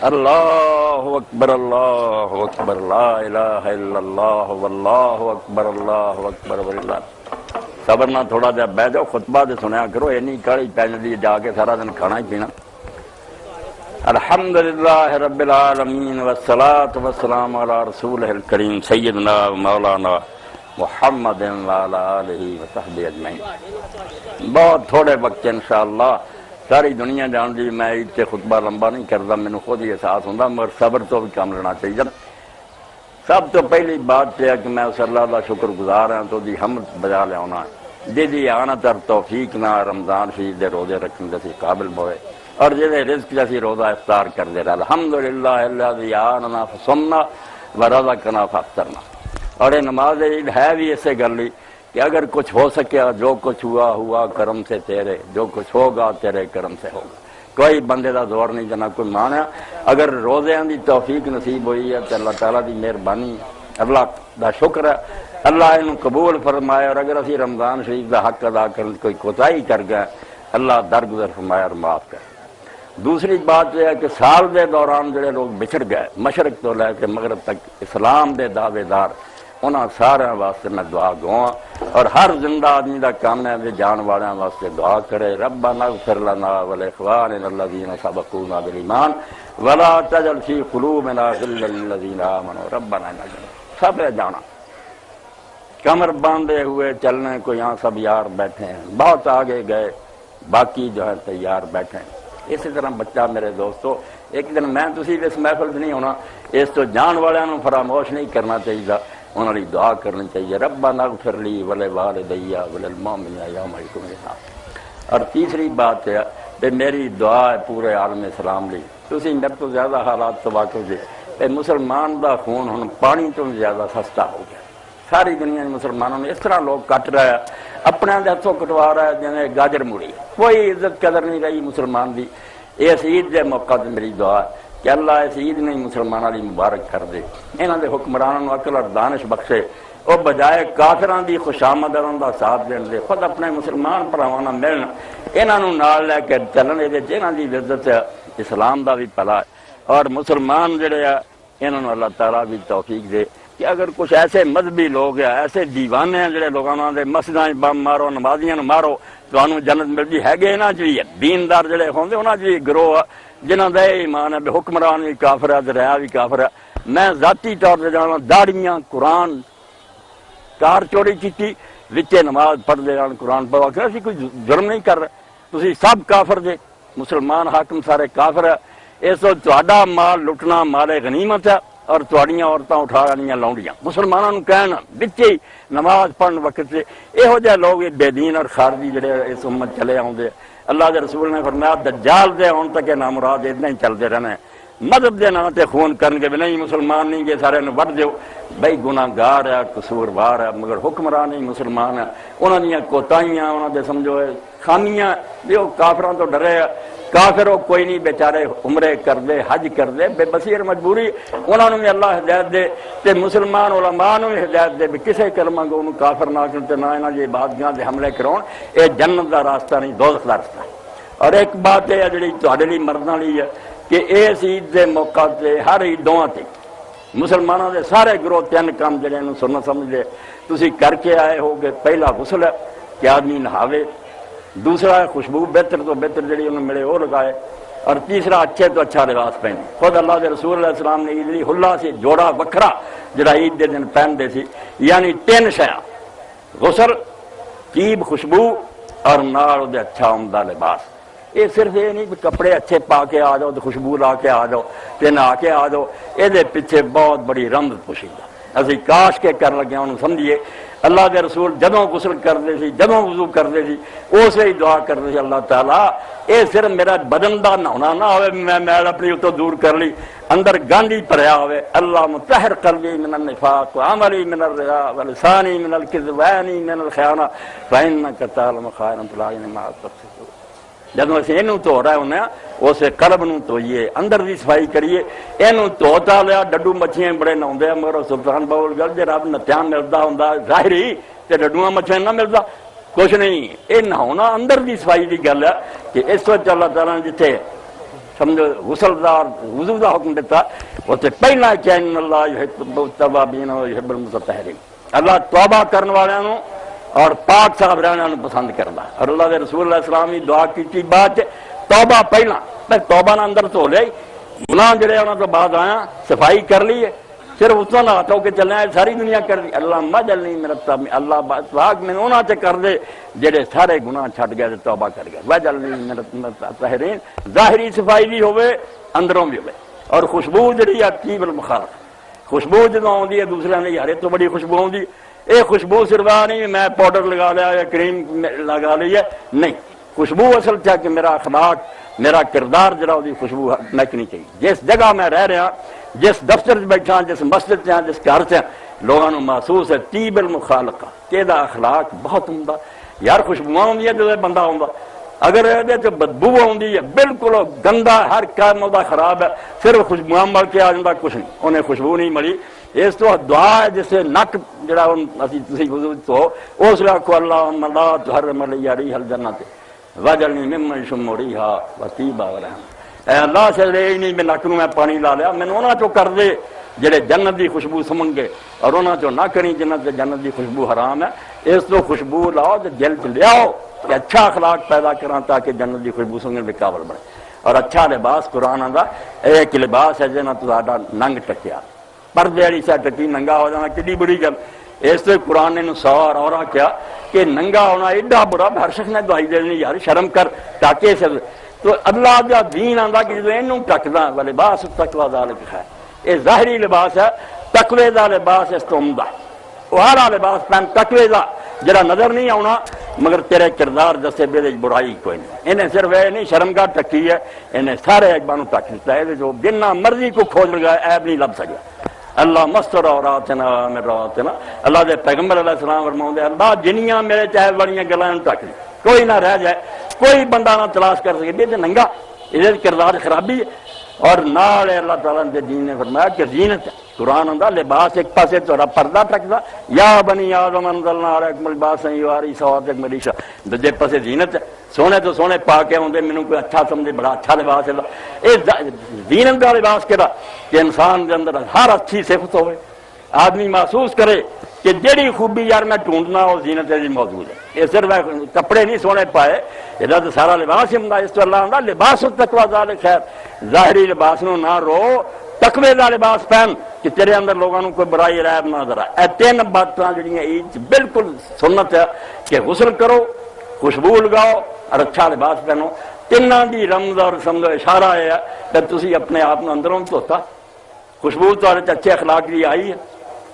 اللہ اکبر اللہ اکبر لا الہ الا اللہ واللہ اکبر اللہ اکبر واللہ. صبر نہ تھوڑا جہا بہ جاؤ، خطبہ تے سنیا کرو، اینی کالی پی جاندی ہے جا کے سارا دن کھانا ہی پینا. الحمدللہ رب العالمین والصلاة والسلام علی رسولہ الکریم سیدنا مولانا محمد وعلی آلہ وصحبہ اجمعین. بہت تھوڑے وقت انشاءاللہ ساری دنیا جان دی میں عید سے خطبہ لمبا نہیں کرتا، مینوں خود ہی احساس ہوندا، مگر صبر تو بھی کام لینا چاہیے. سب تو پہلی بات یہ ہے کہ میں اس اللہ کا شکر گزار ہوں تو دی حمد بجا لیا جی آنا تر توفیق نہ رمضان شریف دے روزے رکھنے جیسی قابل ہوئے اور جہے رزق جیسی روزہ افطار کر دے رہا. الحمدللہ الذی آننا فصمنا ورزقنا فافطرنا. اور یہ نماز عید ہے بھی اسے گل کہ اگر کچھ ہو سکیا، جو کچھ ہوا ہوا کرم سے تیرے، جو کچھ ہوگا تیرے کرم سے ہوگا. کوئی بندے دا زور نہیں جنا کوئی مانا. اگر روزیاں دی توفیق نصیب ہوئی ہے تو اللہ تعالیٰ دی مہربانی، اللہ دا شکر ہے، اللہ انہوں قبول فرمائے. اور اگر اسی رمضان شریف دا حق ادا کرنے کوئی کوتاہی کر گئے اللہ درگزر فرمائے اور معاف کرے. دوسری بات یہ ہے کہ سال دے دوران جڑے لوگ بچھڑ گئے مشرق تو لے کے مغرب تک اسلام دے دعوے دار، انہاں سارے واسطے میں دعا گواں. اور ہر زندہ آدمی دا کام ہے جان والوں واسطے دعا کرے. ربنا اغفر لنا ولاخواننا الذین سبقونا بالایمان ولا تجعل فی قلوبنا غلا للذین آمنوا ربنا انک. سب جانا کمر باندھے ہوئے چلنے کو یہاں سب یار بیٹھے ہیں، بہت آگے گئے باقی جو ہے تیار بیٹھے ہیں. اسی طرح بچہ میرے دوستو ایک دن میں تسی اس محفل سے نہیں ہونا، اس تو جان والوں فراموش نہیں کرنا چاہیے، انہوں نے دعا کرنی چاہیے ربنا اغفر لی ولوالدی وللمؤمنین یوم یقوم الحساب. اور تیسری بات ہے کہ میری دعا ہے پورے عالم اسلام لی. تسی میرے تو زیادہ حالات تو واقف جی کہ مسلمان دا خون ہن پانی تو زیادہ سستا ہو گیا. ساری دنیا میں مسلمانوں نے اس طرح لوگ کٹ رہا ہے، اپنے ہاتھوں کٹوا رہا ہے جیسے گاجر موڑی. کوئی عزت قدر نہیں رہی مسلمان دی. اس عید کے موقع تے میری دعا ہے کہ اللہ اس عید نے مسلمانوں کی مبارک کر دے، انہوں نے حکمرانوں عقل اور دانش بخشے، وہ بجائے کافران دی خوشامد ان کا ساتھ دین دے خود اپنے مسلمان پراواں ملن، انہوں نال لے کے چلن. یہ انہوں کی عزت اسلام دا بھی پلا ہے اور مسلمان جڑے ہیں انہوں نے اللہ تعالیٰ بھی توفیق دے کہ اگر کچھ ایسے مذہبی لوگ ہیں، ایسے دیوانے ہیں جڑے لوگوں دے مسجداں بم مارو، نمازیاں مارو تو جنت ملتی ہے گے. انہاں چ دیندار جڑے ہوندے انہاں چ گروہ جنہاں دا ایمان ہے حکمران بھی کافر ہے، ریا بھی کافر ہے. میں ذاتی طور پہ جانا داڑیاں قرآن کار چوری کی وچے نماز پڑھتے جان قرآن پڑھا کہ اسی کوئی جرم نہیں کر رہے، تسی سب کافر جے، مسلمان حاکم سارے کافر ہے. اس تو تہاڈا مال لٹنا مال غنیمت ہے اور تہاڈیاں عورتاں اٹھا رہیاں لاؤنڈیاں مسلمانوں کو کہنا بچے نماز پڑھن وقت سے. یہو جہ لوگ بے دین اور خارجی جڑے اس امت چلے آؤندے. اللہ کے رسول نے فرمایا دجال دے ہون تک نامراد اتنا ہی چلتے رہنے، مذہب دے نام تے خون کرن کے بھی نہیں مسلمان نہیں گے سارے وڈ دیو. بھائی گناہ گار ہے قصوروار ہے مگر حکمران ہی مسلمان ہے. انہوں نے کوتاہیاں انہوں نے سمجھو خامیاں بھی وہ کافراں تو ڈرے ہے. کافر وہ کوئی نہیں بیچارے عمرے کر دے حج کر دے بے بصیر مجبوری انہوں نے بھی اللہ ہدایت دے تے مسلمان علماء نے بھی ہدایت دے بھی کسے کلمہ کو انہوں کافر نہ کرتے نہ انہاں یہ بادگاں دے حملے کرون. اے جنت دا راستہ نہیں دوزخ دا راستہ. اور ایک بات ہے جڑی تہاڈے لئی مرداں لئی ہے کہ اس عید دے موقع تے ہر عیدوں تے مسلمانوں دے سارے گروہ تین کام جڑے نوں سننا سمجھدے تسی کر کے آئے ہو کہ پہلا غسل ہے کہ آدمی نہاوے، دوسرا ہے خوشبو بہتر تو بہتر جڑی انہوں ملے وہ لگائے، اور تیسرا اچھے تو اچھا لباس پہنے. خود اللہ کے رسول علیہ السلام نے عید حلہ سے جوڑا وکھرا جڑا عید دے دن پہنتے سی، یعنی تین شیاں غسل، طیب خوشبو اور نال دے اچھا عمدہ لباس. یہ صرف یہ نہیں کہ کپڑے اچھے پا کے آ جاؤ تو خوشبو لا کے آ جاؤ تے نہا کے آ جاؤ، یہ پیچھے بہت بڑی رمز پوشیدہ. اسی کاش کے کر لگے انہوں سمجھیے اللہ کے رسول جدوں غسل کرتے سی جدوں وضو کرتے سی اسے ہی دعا کرتے سی اللہ تعالیٰ اے صرف میرا بدن دا نہونا نہ ہوئے میں میل اپنی اتوں دور کر لی اندر گانڈی بھریا ہوئے. اللہ مطہر قلبی من النفاق وعملی من الریا ولسانی من الکذب وعینی من الخیانہ فإنک تعلم خائنۃ الأعین ما تخفی. جدوں اسی اینوں دھو رہے ہونے اسے قلب نوں دھوئیے اندر دی صفائی کریے. اینوں دھو تا لیا ڈڈو مچھیاں بڑے نہاؤندے مگر سلطان باول گل جے رب نتیاں ملدا ہوندا ظاہری تے ڈڈواں مچھیاں نہ ملدا کچھ نہیں. یہ نہاؤنا اندر دی صفائی دی گل ہے کہ اس وقت اللہ تعالیٰ نے جتھے سمجھو غسلدار وضو دا حکم دیتا وہ تو پہلا کہ ان اللہ یحب التوابین و یحب المتطہرین، اللہ توبہ کرنے والوں اور پاک صاحب رہنے والوں پسند کرتا ہے۔ اور اللہ کے رسول اللہ علیہ السلام نے دعا کی بات توبہ پہلا، میں توبہ نہ اندر تو لے گناہ جڑے انہوں تو بعد آیا صفائی کر لی ہے، صرف اتنا نہ ہاتھوں کے چلنے آئے ساری دنیا کر دی۔ اللہ مجلنی من التوابین، اللہ پاک میں انہوں سے کر دے جڑے سارے گناہ چھٹ گئے تو توبہ کر گئے۔ وجلنی من المتطہرین، ظاہری صفائی بھی ہوئے اندروں بھی ہوئے۔ اور خوشبو جڑی ہے طیب المخالف، خوشبو جدوں آتی ہے دوسرے نے یار تو بڑی خوشبو آتی، یہ خوشبو صرف نہیں میں پاؤڈر لگا لیا یا کریم لگا لی ہے، نہیں، خوشبو اصل چاہ کہ میرا اخلاق میرا کردار جڑا ہوتی خوشبو مہکنی چاہیے۔ جس جگہ میں رہ رہا، جس دفتر بیٹھا، جس مسجد سے جس گھر سے لوگوں کو محسوس ہے طیب المخالقہ کہ دا اخلاق بہت عمدہ، یار خوشبو آتی ہے جب بندہ آتا، اگر یہ بدبو آتی ہے بالکل گندا ہر کام وہ خراب ہے، صرف خوشبو مل کے آ جاتا کچھ نہیں، انہیں خوشبو نہیں ملی۔ اس تو دعا ہے جس سے نک جڑا تو اس لیے آخو اللہم لا تحرم علی ریح الجنت وجعلنی ممن یشم ریحا وطیبا ورحم، اے اللہ سے لے نہیں میں نک میں پانی لا لیا، میں انہاں چو کر دے جڑے جنت دی خوشبو سمن گے، اور انہاں چو نہ کریں جنت دی خوشبو حرام ہے۔ اس تو خوشبو لاؤ تو دل چ لیاؤ کہ اچھا اخلاق پیدا کریں تاکہ جنت دی خوشبو سنگن بھی قابل بنے۔ اور اچھا لباس قرآن آندا ایک لباس ہے جنہاں تہاڈا ننگ ٹکیا، پردے والی سا ٹکی ننگا ہو جانا کتنی بڑی گل۔ اس سے قرآن نے نصار اور کیا کہ ننگا ہونا ایڈا برا، ہر شخص نے دعائی دینی یار شرم کر تاکہ سے تو اللہ کا دین آندا کہ جو اینوں ٹکدا لباس تقوی ذالک ہے، یہ ظاہری لباس ہے، تقوی دا لباس اس تو عمدہ، وہ ہر لباس پہن تقوی دا جڑا نظر نہیں آنا مگر تیرے کردار جیسے بے برائی کوئی نہیں، انہیں صرف یہ نہیں شرمگاہ ٹکی ہے، انہیں سارے ایکبانوں ٹک دیتا ہے جو جنہ مرضی کو کھوج لگا عیب نہیں لب سکیا۔ اللہ مستر عوراتنا من رواتنا، اللہ دے پیغمبر علیہ السلام فرماؤں اللہ جنیاں میرے چاہے والیاں گلاں ٹک دی، کوئی نہ رہ جائے، کوئی بندہ نہ تلاش کر سکے بے ننگا، یہ کردار خرابی ہے۔ اور نال اللہ تعالیٰ نے دین نے فرمایا کہ زینت ہے، قرآن آندا لباس ایک پاسے تو پردہ ٹکدا یا بنی آدم انزلنا علیکم لباسا یواری سوآتکم ریشا، دوجے پاسے زینت ہے، سونے تو سونے پا کے آدھے مینوں کوئی اچھا سمجھے بڑا اچھا لباس ہے، یہ زینت کا لباس کہڑا کہ انسان کے اندر ہر اچھی صفت ہوئے، آدمی محسوس کرے کہ جیڑی خوبی یار میں ڈھونڈنا وہ زینت ہے موجود ہے، یہ صرف کپڑے نہیں سونے پائے، یہ تو سارا لباس ہی ہوندا۔ اس تو اللہ آندا لباس التقوی ذالک خیر، ظاہری لباس نو نہ رو، تقوی دا لباس پہن کہ تیرے اندر لوگوں کو کوئی برائی عیب نہ نظر آئے۔ اے تین باتاں جڑیاں عید بالکل سنت ہے کہ غسل کرو، خوشبو لگاؤ اور اچھا لباس پہنو، تیناں دی رمز اور سمجھو اشارہ ہے کہ تسی اپنے آپ کو اندروں دھوتا، خوشبو تہاڈے اچھے اخلاق دی آئی ہے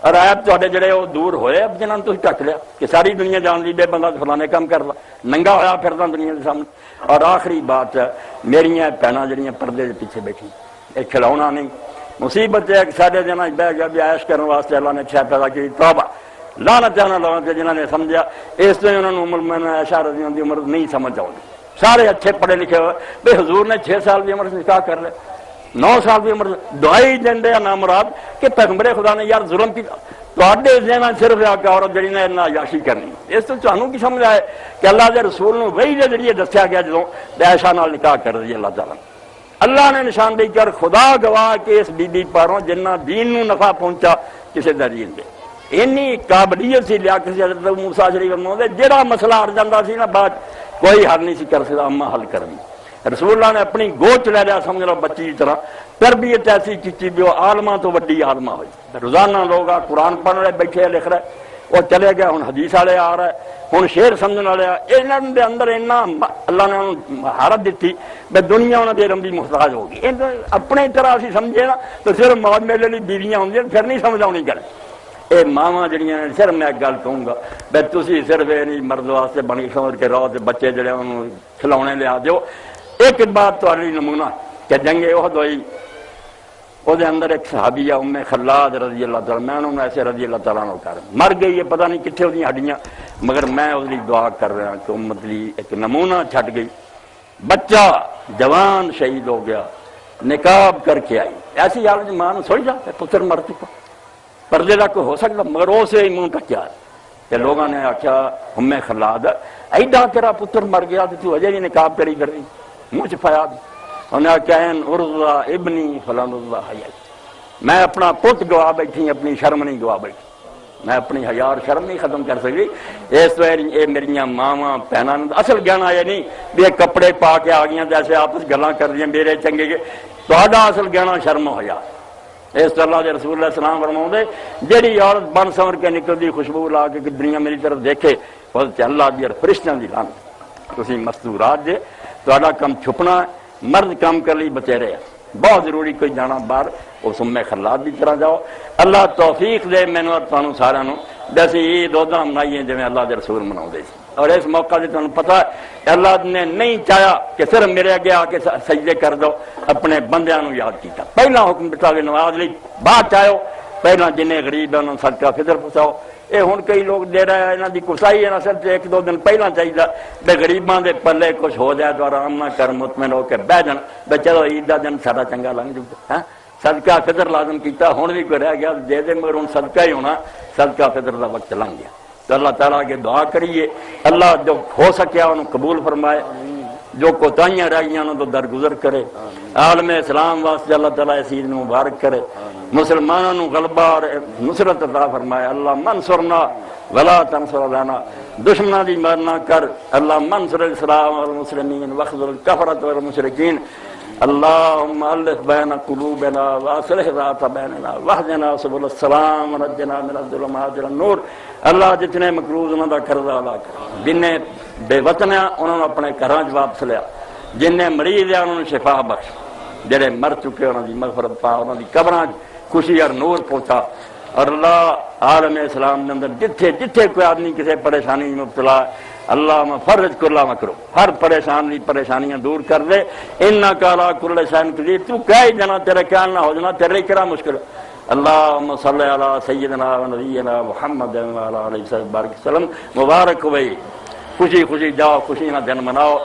اور عیب تہاڈے جڑے وہ دور ہوئے اب جنہاں تسی ٹک لیا کہ ساری دنیا جان دی بے بندہ فلانے کام کردا ننگا ہویا پھردا دنیا دے سامنے۔ اور آخری بات ہے میریاں بہناں جڑیاں پردے دے پیچھے بیٹھی یہ کھلاونا نہیں، مصیبت ہے کہ سارے دن بہ گیا بھی عیش کرنے واسطے اللہ نے شے پیدا کی، توبہ لعنت ہے انہاں لوگوں تے جنہاں نے سمجھا اس طرح انہوں نے عمر میں عائشہ رضی اللہ عنہا دی عمر نہیں سمجھ آؤ، سارے اچھے پڑھے لکھے ہوئے بے حضور نے 6 سال کی عمر سے نکاح کر لے، 9 سال کی عمر دعائی دین دے نامراد کہ پیغمبر خدا نے یار ظلم کی تواڈے ذہن صرف آ کے عورت جڑی نے عیاشی کرنی، اس تو تانوں کی سمجھ آئے کہ اللہ دے رسول نے وحی دے ذریعے دسیا گیا جدوں عائشہ نال نکاح کر دی اللہ تعالیٰ اللہ نے نشاندہی کر خدا گواہ کہ اس بی بی پاروں جنہ دین نو نفع پہنچا کسی دلیل دے اینی قابلیت سی لیا کسی حضرت موسیٰ شریف فرماؤندے جڑا مسئلہ ہر جاندا سی نا بات کوئی حل نہیں سی کر سکتا اما حل کر دی، رسول اللہ نے اپنی گوچ لے لیا سمجھ لو بچی کی طرح، تربیت ایسی کی بھی وہ عالمہ تو وڈی عالمہ ہوئی، روزانہ لوگ قرآن پڑھ رہے بیٹھے لکھ رہے، وہ چلے گئے ہن حدیث والے آ رہے ہن شعر سمجھنے والے انہاں دے اندر اتنا اللہ نے مہارت دیتی بے دنیا انہاں دے علم دی محتاج ہوگی، اپنے طرح اسی سمجھے نا تو صرف موج میلے لی بیویاں ہوندیاں پھر نہیں سمجھ آونی گل۔ اے ماواں جڑیاں صرف میں ایک گل کہوں گا بے تسی صرف یہ نہیں مرد واسطے بنی سمجھ کے رہو تے بچے جڑے انہوں کھلونے لیا دیو۔ ایک بات تہاڈی نمونہ کہ جنگ احد ہوئی وہ دے اندر ایک صحابیہ ام خلاد رضی اللہ تعالیٰ، میں انہوں نے ایسے رضی اللہ تعالیٰ عنہ کر مر گئی ہے پتہ نہیں کتنے ہوتی ہڈیاں، مگر میں اس لیے دعا کر رہا کہ امت لی ایک نمونہ چھٹ گئی، بچہ جوان شہید ہو گیا، نکاب کر کے آئی، ایسی حالت ماں نے سوچ جاتا ہے پتر مر چکا، پردے تک ہو سکتا مگر اسے منہ ٹکیا کہ لوگوں نے آخیا ام خلاد ایڈا تیرا پتر مر گیا تو اجے بھی نکاب کری کر رہی منہ چھپایا انہیں کہا ان ارضا ابنی فلان اللہ حیا، میں اپنا پت گوا بیٹھی، اپنی شرم نہیں گوا بیٹھی، میں اپنی حیا اور شرم نہیں ختم کر سکتی۔ اس طرح یہ میریاں ماواں بہناں، اصل گہنا یہ نہیں بھی یہ کپڑے پا کے آ گئی جیسے آپس گلاں کر دیا میرے چنگے کے، تہاڈا اصل گہنا شرم و حیا۔ اس طرح اللہ رسول اللہ السلام فرماؤں جیڑی عورت بن سنور کے نکلتی خوشبو لا کے دنیا میری طرف دیکھے وہ اللہ دی اور فرشتیاں دی لعنت۔ تسی مستورات جے، تہاڈا کم چھپنا ہے، مرد کام کر لی بچیرے ہیں، بہت ضروری کوئی جانا باہر اس خلات کی طرح جاؤ۔ اللہ توفیق دے مینوں اور تانوں سارا نو ویسے عید ادا منائیے جویں اللہ دے رسول مناؤں سی، اور اس موقع سے تمہیں پتہ ہے اللہ نے نہیں چاہیا کہ صرف میرے اگے آ کے سجدے کر دو، اپنے بندیاں نو یاد کیتا، پہلا حکم دتا کہ نماز لی، بعد چاہو پہلا جنہیں غریب ہیں انہوں صدقہ فطر پہنچاؤ۔ یہ ہن کئی لوگ دے رہے ہیں، انہاں دی کسائی ہے اصل تے ایک دو دن پہلا چاہیے بے غریباں دے پلے کچھ ہو جائے تو آرام نہ کر مطمئن ہو کے بہ جان بے چلو عید دا دن سارا چنگا لنگ جائے۔ صدقہ فطر لازم کیتا، ہن بھی کوئی رہ گیا دے دے، مگر ہن صدقہ ہی ہونا، صدقہ فطر دا وقت لنگ گیا۔ تو اللہ تعالیٰ کے دعا کریے اللہ جو ہو سکیا انہوں قبول فرمائے، جو کوتاہیاں رہ گئی انہوں تو درگزر کرے، عالم اسلام واسطے اللہ تعالیٰ اس عید مبارک کرے، مسلمانوں نو غلبہ اور نصرت عطا فرمائے۔ اللہ منصرنا ولا تنصر لنا، دشمنوں دی مدد نہ کر، اللہ منصر الاسلام والمسلمین واخذل الکفرۃ والمشرکین، اللہم الف بین قلوبنا واصلح ذات بیننا واہدنا سبل السلام ونجنا من الظلمات الى النور۔ اللہ جتنے مقروض انہوں دا قرضہ ادا کر، جن نے بے وطن ہیں انہوں نے اپنے گھراں چ واپس لیا، جن نے مریض ہیں انہوں نے شفا بخش، جڑے مر چکے انہوں دی مغفرت پا، انہوں دی قبراں خوشی اور نور پہنچا۔ اور اللہ عالم اسلام کے اندر جتھے جتھے کوئی آدمی کسی پریشانی میں مبتلا ہے اللہ فرج کل مکرو، ہر پریشانیاں دور کر دے، انک علی کل شیء قدیر، تو کہہ ہی جانا تیرے خیال نہ ہو جانا، تیرے لیے کیا مشکل۔ اللہم صلی علی سیدنا و نبینا محمد و علی آلہ وصحبہ وسلم۔ مبارک ہوئی، خوشی خوشی جاؤ، خوشی نہ دن مناؤ۔